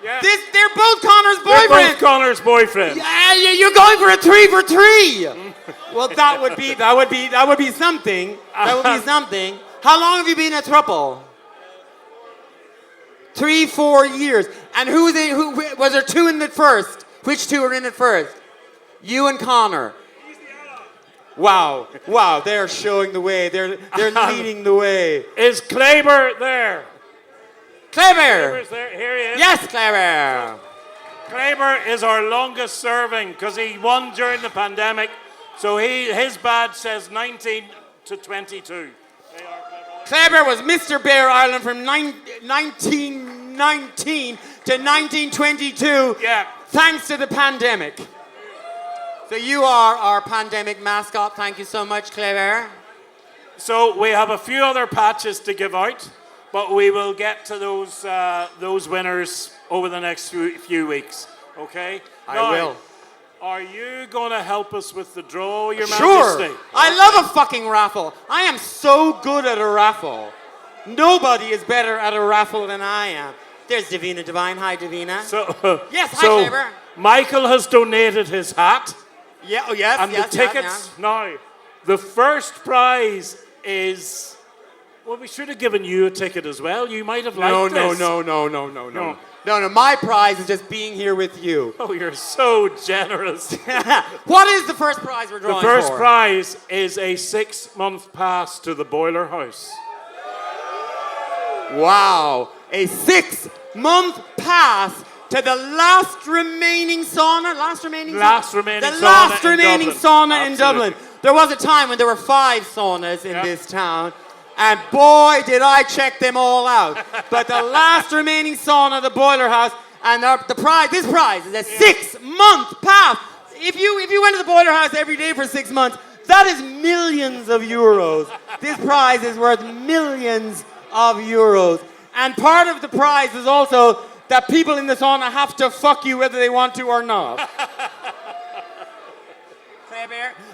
[SPEAKER 2] Yeah.
[SPEAKER 6] They're both Connor's boyfriends.
[SPEAKER 2] They're both Connor's boyfriends.
[SPEAKER 6] Yeah, you're going for a 3 for 3. Well, that would be something. That would be something. How long have you been a throuple? 3-4 years. And who was there 2 in it first? Which 2 were in it first? You and Connor. Wow, they're showing the way. They're leading the way.
[SPEAKER 2] Is Kleber there?
[SPEAKER 6] Kleber!
[SPEAKER 2] Kleber's there. Here he is.
[SPEAKER 6] Yes, Kleber!
[SPEAKER 2] Kleber is our longest serving because he won during the pandemic. So his badge says 19 to 22.
[SPEAKER 6] Kleber was Mr. Béar Ireland from 1919 to 1922.
[SPEAKER 2] Yeah.
[SPEAKER 6] Thanks to the pandemic. So you are our pandemic mascot. Thank you so much, Kleber.
[SPEAKER 2] So we have a few other patches to give out, but we will get to those winners over the next few weeks. Okay?
[SPEAKER 6] I will.
[SPEAKER 2] Are you going to help us with the draw, Your
[SPEAKER 6] Sure.
[SPEAKER 2] Majesty?
[SPEAKER 6] I love a fucking raffle. I am so good at a raffle. Nobody is better at a raffle than I am. There's Davina Divine. Hi, Davina. Yes, hi, Kleber.
[SPEAKER 2] Michael has donated his hat.
[SPEAKER 6] Yeah, oh, yes,
[SPEAKER 2] and
[SPEAKER 6] yes,
[SPEAKER 2] the tickets.
[SPEAKER 6] Yeah.
[SPEAKER 2] Now, the first prize is... Well, we should have given you a ticket as well. You might have liked this.
[SPEAKER 6] No, my prize is just being here with you.
[SPEAKER 2] Oh, you're so generous.
[SPEAKER 6] What is the first prize we're drawing for?
[SPEAKER 2] The first prize is a 6-month pass to the Boiler House.
[SPEAKER 6] Wow. A 6-month pass to the last remaining sauna. Last remaining sauna in Dublin. There was a time when there were 5 saunas in this town. And boy, did I check them all out. But the last remaining sauna, the Boiler House, and this prize is a 6-month pass. If you went to the Boiler House every day for 6 months, that is millions of euros. This prize is worth millions of euros. And part of the prize is also that people in the sauna have to fuck you whether they want to or not.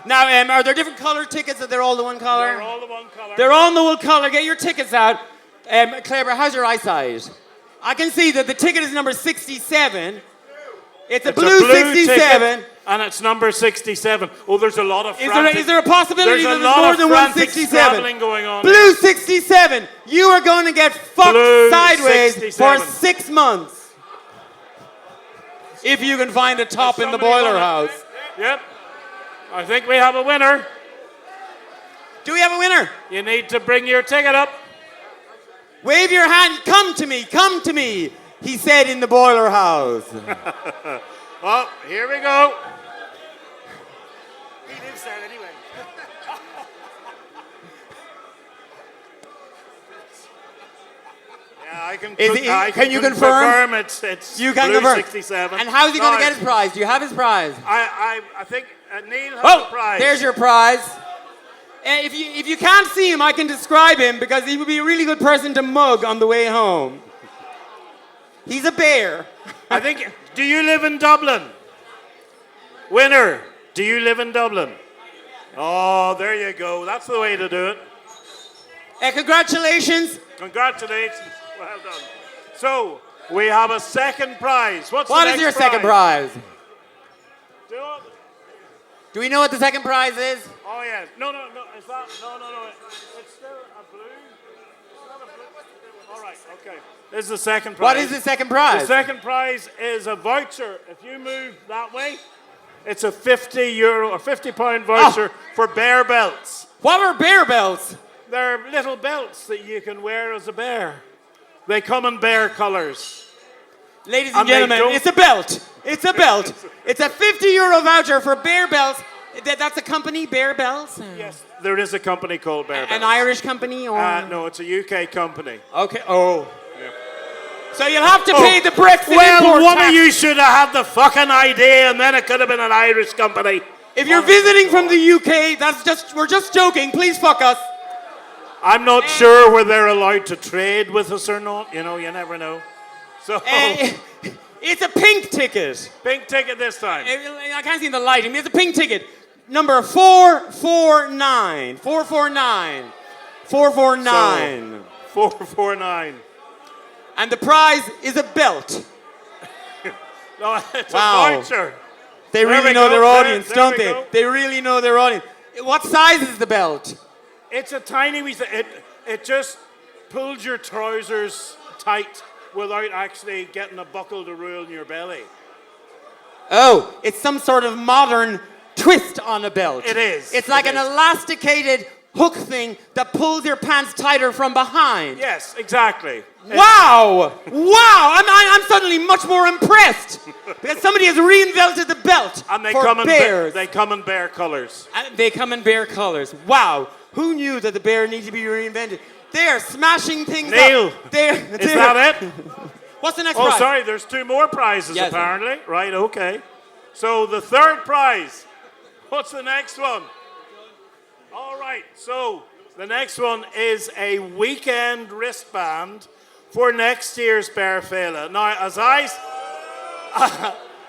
[SPEAKER 6] Now, are there different color tickets, or they're all the one color?
[SPEAKER 2] They're all the one color.
[SPEAKER 6] They're all the one color. Get your tickets out. Kleber, how's your eyesight? I can see that the ticket is number 67. It's a blue 67.
[SPEAKER 2] ticket, and it's number 67. Oh, there's a lot of
[SPEAKER 6] Is there a possibility that there's more than one 67?
[SPEAKER 2] scrabbling going on.
[SPEAKER 6] Blue 67. You are going to get fucked
[SPEAKER 2] Blue
[SPEAKER 6] sideways
[SPEAKER 2] 67.
[SPEAKER 6] for 6 months. If you can find a top in the boiler house.
[SPEAKER 2] Yep. I think we have a winner.
[SPEAKER 6] Do we have a winner?
[SPEAKER 2] You need to bring your ticket up.
[SPEAKER 6] Wave your hand. Come to me. Come to me. He said in the boiler house.
[SPEAKER 2] Oh, here we go.
[SPEAKER 5] He lives there anyway.
[SPEAKER 2] Yeah, I can.
[SPEAKER 6] Can you confirm?
[SPEAKER 2] It's
[SPEAKER 6] You can
[SPEAKER 2] blue
[SPEAKER 6] confirm.
[SPEAKER 2] 67.
[SPEAKER 6] And how's he going to get his prize? Do you have his prize?
[SPEAKER 2] I think Neil has the prize.
[SPEAKER 6] There's your prize. If you can't see him, I can describe him because he would be a really good person to mug on the way home. He's a bear.
[SPEAKER 2] I think. Do you live in Dublin? Winner. Do you live in Dublin? Oh, there you go. That's the way to do it.
[SPEAKER 6] Congratulations.
[SPEAKER 2] Congratulations. Well done. So, we have a second prize. What
[SPEAKER 6] is your second prize?
[SPEAKER 2] Do it.
[SPEAKER 6] Do we know what the second prize is?
[SPEAKER 2] Oh, yes. No. Is that? No. It's still a blue. It's not a blue. All right, okay. This is the second prize.
[SPEAKER 6] What is the second prize?
[SPEAKER 2] The second prize is a voucher. If you move that way, it's a €50 or £50 voucher for bear belts.
[SPEAKER 6] What are bear belts?
[SPEAKER 2] They're little belts that you can wear as a bear. They come in bear colours.
[SPEAKER 6] Ladies and gentlemen, it's a belt. It's a belt. It's a €50 voucher for bear belts. That's a company, Bear Belts?
[SPEAKER 2] Yes, there is a company called Bear Belts.
[SPEAKER 6] An Irish company or?
[SPEAKER 2] No, it's a UK company.
[SPEAKER 6] Okay. Oh. Yeah. So you'll have to pay the Brexit
[SPEAKER 2] Well,
[SPEAKER 6] import
[SPEAKER 2] one
[SPEAKER 6] tax.
[SPEAKER 2] of you should have had the fucking idea, and then it could have been an Irish company.
[SPEAKER 6] If you're visiting from the UK, we're just joking. Please fuck us.
[SPEAKER 2] I'm not sure whether they're allowed to trade with us or not. You know, you never know. So
[SPEAKER 6] it's a pink ticket.
[SPEAKER 2] Pink ticket this time.
[SPEAKER 6] I can't see the lighting. It's a pink ticket. Number 449. 449. 449.
[SPEAKER 2] 449.
[SPEAKER 6] And the prize is a belt.
[SPEAKER 2] No, it's
[SPEAKER 6] Wow.
[SPEAKER 2] a voucher.
[SPEAKER 6] They
[SPEAKER 2] There
[SPEAKER 6] really
[SPEAKER 2] we
[SPEAKER 6] know
[SPEAKER 2] go.
[SPEAKER 6] their audience,
[SPEAKER 2] There
[SPEAKER 6] don't
[SPEAKER 2] we
[SPEAKER 6] they?
[SPEAKER 2] go.
[SPEAKER 6] They really know their audience. What size is the belt?
[SPEAKER 2] It's a tiny wee thing. It just pulls your trousers tight without actually getting a buckle to rule in your belly.
[SPEAKER 6] Oh, it's some sort of modern twist on a belt.
[SPEAKER 2] It is.
[SPEAKER 6] It's like an elasticated hook thing that pulls your pants tighter from behind.
[SPEAKER 2] Yes, exactly.
[SPEAKER 6] Wow! Wow! I'm suddenly much more impressed because somebody has reinvented the belt
[SPEAKER 2] And they
[SPEAKER 6] for
[SPEAKER 2] come in
[SPEAKER 6] bears.
[SPEAKER 2] they come in bear colours.
[SPEAKER 6] And they come in bear colors. Wow! Who knew that the bear needs to be reinvented? They're smashing things
[SPEAKER 2] Neil,
[SPEAKER 6] up.
[SPEAKER 2] is that it?
[SPEAKER 6] What's the next
[SPEAKER 2] Oh,
[SPEAKER 6] prize?
[SPEAKER 2] sorry, there's two more prizes
[SPEAKER 6] Yes.
[SPEAKER 2] apparently. Right, okay. So the third prize, what's the next one? All right, so the next one is a weekend wristband for next year's Béar Féile. Now,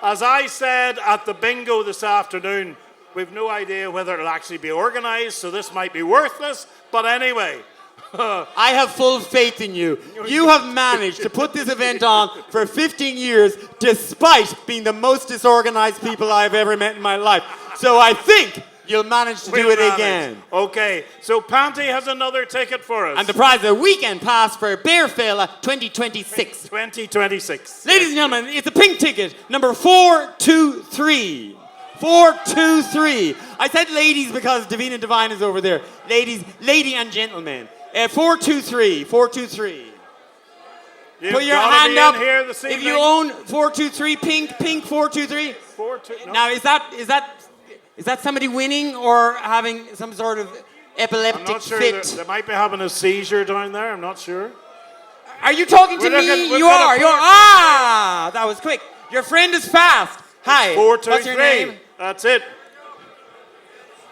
[SPEAKER 2] as I said at the bingo this afternoon, we've no idea whether it'll actually be organised, so this might be worthless, but anyway.
[SPEAKER 6] I have full faith in you. You have managed to put this event on for 15 years despite being the most disorganized people I've ever met in my life. So I think you'll manage to do it again.
[SPEAKER 2] Okay, so Panti has another ticket for us.
[SPEAKER 6] And the prize is a weekend pass for Béar Féile 2026.
[SPEAKER 2] 2026.
[SPEAKER 6] Ladies and gentlemen, it's a pink ticket, number 423. 423. I said ladies because Davina Divine is over there. Lady and gentlemen. 423. 423. Put your hand up
[SPEAKER 2] here this
[SPEAKER 6] if
[SPEAKER 2] evening.
[SPEAKER 6] you own 423 pink 423.
[SPEAKER 2] No.
[SPEAKER 6] Now is that somebody winning or having some sort of epileptic
[SPEAKER 2] I'm not sure.
[SPEAKER 6] fit?
[SPEAKER 2] They might be having a seizure down there. I'm not sure.
[SPEAKER 6] Are you talking to me? You are. That was quick. Your friend is fast. Hi.
[SPEAKER 2] 423.
[SPEAKER 6] What's your name?
[SPEAKER 2] That's it.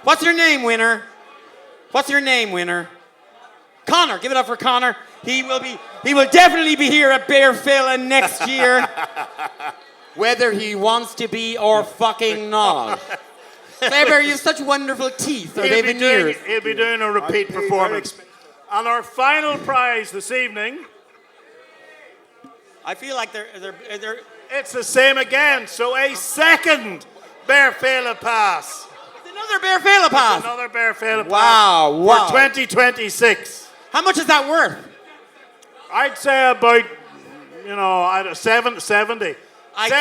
[SPEAKER 6] What's your name, winner? What's your name, winner? Connor. Give it up for Connor. He will definitely be here at Béar Féile next year. Whether he wants to be or fucking not. Bear, you have such wonderful teeth. Are they veneers?
[SPEAKER 2] He'll be doing a repeat performance. And our final prize this evening.
[SPEAKER 6] I feel like they're
[SPEAKER 2] It's the same again. So a second Béar Féile pass.
[SPEAKER 6] Another Béar Féile pass.
[SPEAKER 2] Another Béar Féile pass.
[SPEAKER 6] Wow.
[SPEAKER 2] For 2026.
[SPEAKER 6] How much is that worth?
[SPEAKER 2] I'd say about, 70.
[SPEAKER 6] I'd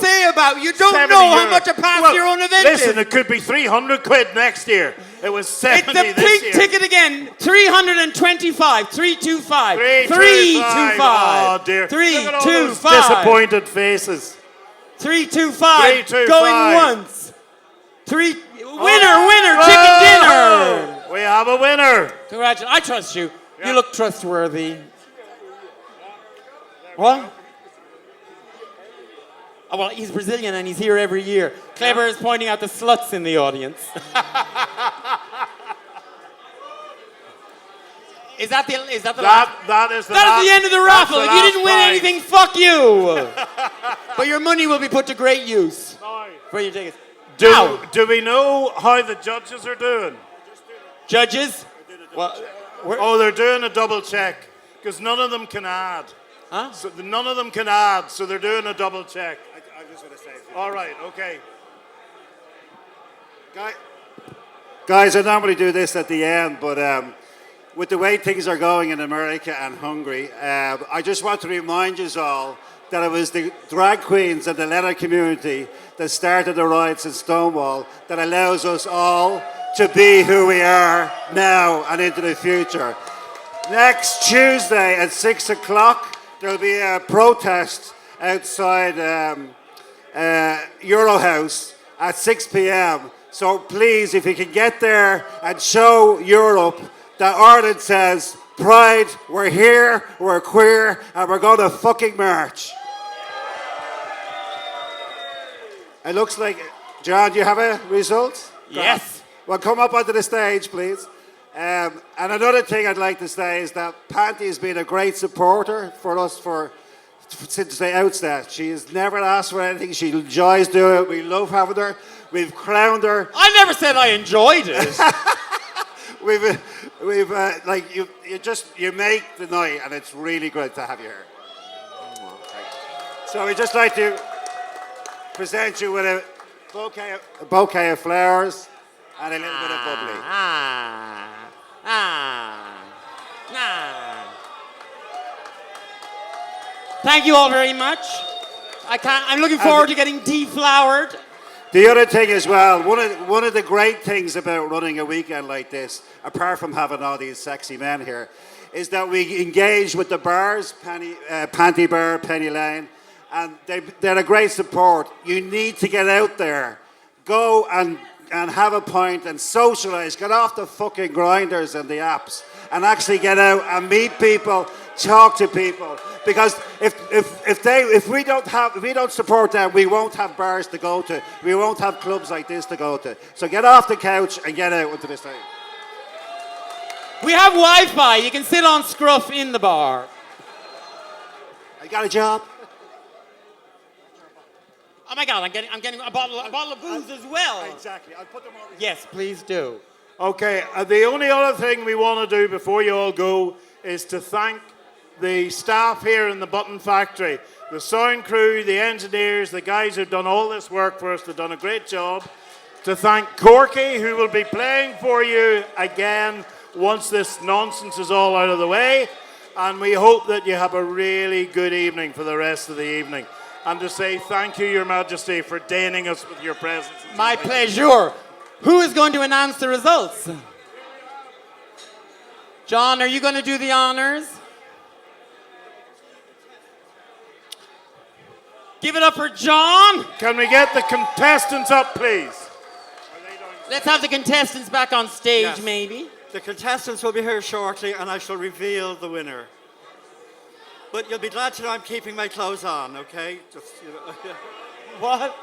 [SPEAKER 6] say about, you don't
[SPEAKER 2] 70
[SPEAKER 6] know how
[SPEAKER 2] euro.
[SPEAKER 6] much a pass
[SPEAKER 2] Well,
[SPEAKER 6] your own event
[SPEAKER 2] listen,
[SPEAKER 6] is.
[SPEAKER 2] it could be 300 quid next year. It was 70
[SPEAKER 6] It's the
[SPEAKER 2] this
[SPEAKER 6] pink
[SPEAKER 2] year.
[SPEAKER 6] ticket again. 325. 325.
[SPEAKER 2] 325. Oh dear. Look at all those
[SPEAKER 6] 325.
[SPEAKER 2] disappointed faces.
[SPEAKER 6] 325.
[SPEAKER 2] 325.
[SPEAKER 6] Going once. Winner, chicken dinner.
[SPEAKER 2] We have a winner.
[SPEAKER 6] Congratulations. I trust you. You look trustworthy. What? Oh, well, he's Brazilian and he's here every year. Kleber is pointing out the sluts in the audience. Is that the last?
[SPEAKER 2] That is
[SPEAKER 6] the end of the raffle. If you didn't win
[SPEAKER 2] prize.
[SPEAKER 6] anything, fuck you. But your money will be put to great use. For your tickets.
[SPEAKER 2] Do we know how the judges are doing?
[SPEAKER 6] Judges? Well,
[SPEAKER 2] they're doing a double check because none of them can add.
[SPEAKER 6] Huh?
[SPEAKER 2] So none of them can add, so they're doing a double check.
[SPEAKER 13] I just want to say.
[SPEAKER 2] All right, okay.
[SPEAKER 13] Guys, I normally do this at the end, but with the way things are going in America and Hungary, I just want to remind you all that it was the drag queens and the leather community that started the riots in Stonewall that allows us all to be who we are now and into the future. Next Tuesday at 6 o'clock, there'll be a protest outside Euro House at 6 p.m. So please, if you can get there and show Europe that Ireland says, Pride, we're here, we're queer, and we're going to fucking march. It looks like, John, do you have a result?
[SPEAKER 6] Yes.
[SPEAKER 13] Well, come up onto the stage, please. And another thing I'd like to say is that Panti has been a great supporter for us since the outset. She has never asked for anything. She enjoys doing it. We love having her. We've crowned her.
[SPEAKER 6] I never said I enjoyed it.
[SPEAKER 13] You make the night, and it's really great to have you here. So we'd just like to present you with a bouquet of flowers and a little bit of bubbly.
[SPEAKER 6] Thank you all very much. I'm looking forward to getting deflowered.
[SPEAKER 13] The other thing as well, one of the great things about running a weekend like this, apart from having all these sexy men here, is that we engage with the bars, Panti Bar, Penny Lane, and they're a great support. You need to get out there, go and have a pint and socialise, get off the fucking grinders and the apps, and actually get out and meet people, talk to people. Because if we don't support them, we won't have bars to go to. We won't have clubs like this to go to. So get off the couch and get out into the stage.
[SPEAKER 6] We have Wi-Fi. You can sit on scruff in the bar.
[SPEAKER 13] I got a job.
[SPEAKER 6] Oh my God! I'm getting a bottle of booze as well.
[SPEAKER 13] Exactly. I'll put them over.
[SPEAKER 6] Yes, please do.
[SPEAKER 2] Okay. The only other thing we want to do before you all go is to thank the staff here in the Button Factory, the sound crew, the engineers, the guys who've done all this work for us. They've done a great job. To thank Corky, who will be playing for you again once this nonsense is all out of the way. And we hope that you have a really good evening for the rest of the evening. And to say thank you, Your Majesty, for deigning us with your presence.
[SPEAKER 6] My pleasure. Who is going to announce the results? John, are you going to do the honors? Give it up for John.
[SPEAKER 2] Can we get the contestants up, please?
[SPEAKER 6] Let's have the contestants back on stage,
[SPEAKER 5] Yes.
[SPEAKER 6] maybe.
[SPEAKER 5] The contestants will be here shortly, and I shall reveal the winner. But you'll be glad to know I'm keeping my clothes on, okay? Just,
[SPEAKER 6] What?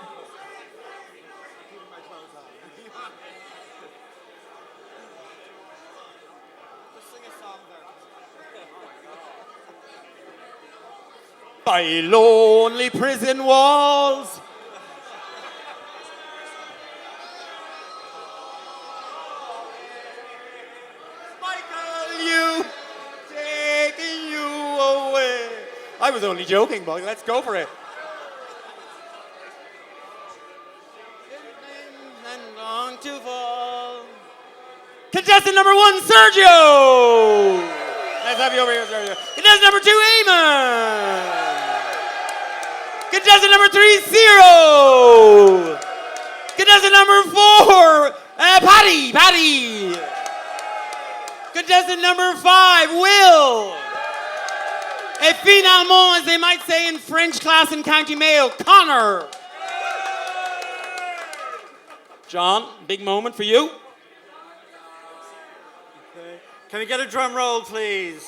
[SPEAKER 6] By lonely prison walls. Michael, you taking you away. I was only joking, but let's go for it. Contestant number 1, Sergio. Let's have you over here, Sergio. Contestant number 2, Eamon. Contestant number 3, Zero. Contestant number 4, Patty. Contestant number 5, Will. Et finalement, as they might say in French class in County Mayo, Connor. John, big moment for you.
[SPEAKER 5] Okay. Can we get a drum roll, please?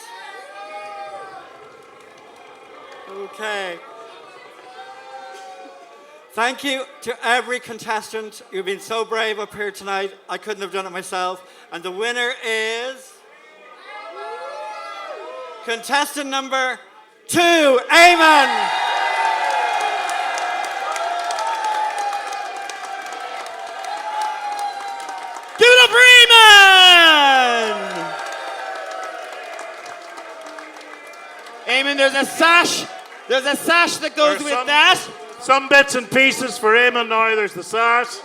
[SPEAKER 5] Okay. Thank you to every contestant. You've been so brave up here tonight. I couldn't have done it myself. And the winner is contestant number 2, Eamon. Give it up for Eamon! Eamon, there's a sash. There's a sash that goes with that.
[SPEAKER 2] Some bits and pieces for Eamon now. There's the sash.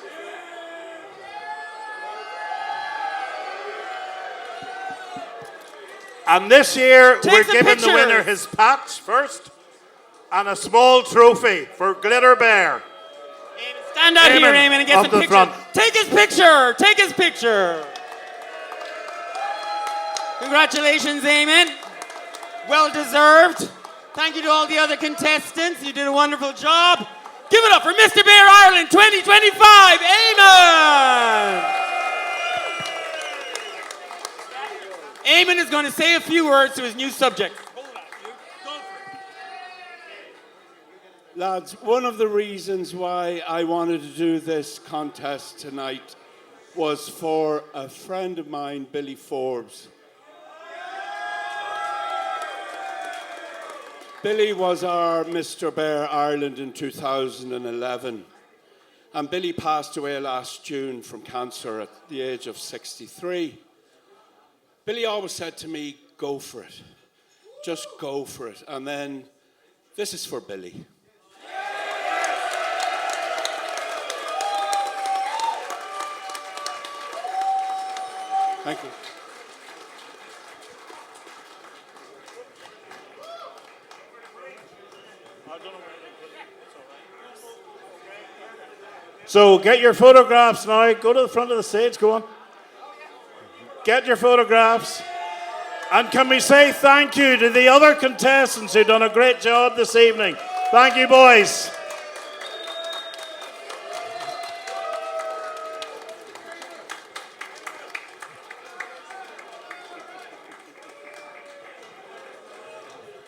[SPEAKER 2] And this year, we're giving the winner his patch first and a small trophy for Glitter Bear.
[SPEAKER 6] Stand out here, Eamon, and get some pictures.
[SPEAKER 2] Front.
[SPEAKER 6] Take his picture. Take his picture. Congratulations, Eamon. Well deserved. Thank you to all the other contestants. You did a wonderful job. Give it up for Mr. Béar Ireland 2025, Eamon. Eamon is going to say a few words to his new subject.
[SPEAKER 8] Lads, one of the reasons why I wanted to do this contest tonight was for a friend of mine, Billy Forbes. Billy was our Mr. Béar Ireland in 2011. And Billy passed away last June from cancer at the age of 63. Billy always said to me, go for it. Just go for it. And then, this is for Billy. Thank you.
[SPEAKER 2] So get your photographs now. Go to the front of the stage. Go on. Get your photographs. And can we say thank you to the other contestants who've done a great job this evening. Thank you, boys.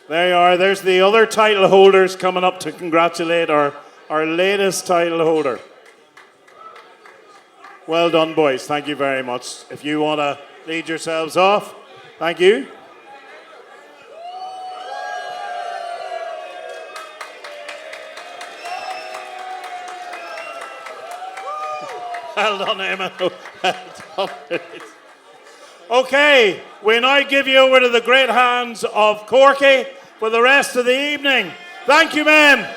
[SPEAKER 2] There you are. There's the other title holders coming up to congratulate our latest title holder. Well done, boys. Thank you very much. If you want to lead yourselves off, thank you. Well done, Emma. Well done. Okay, we now give you over to the great hands of Corky for the rest of the evening. Thank you, men.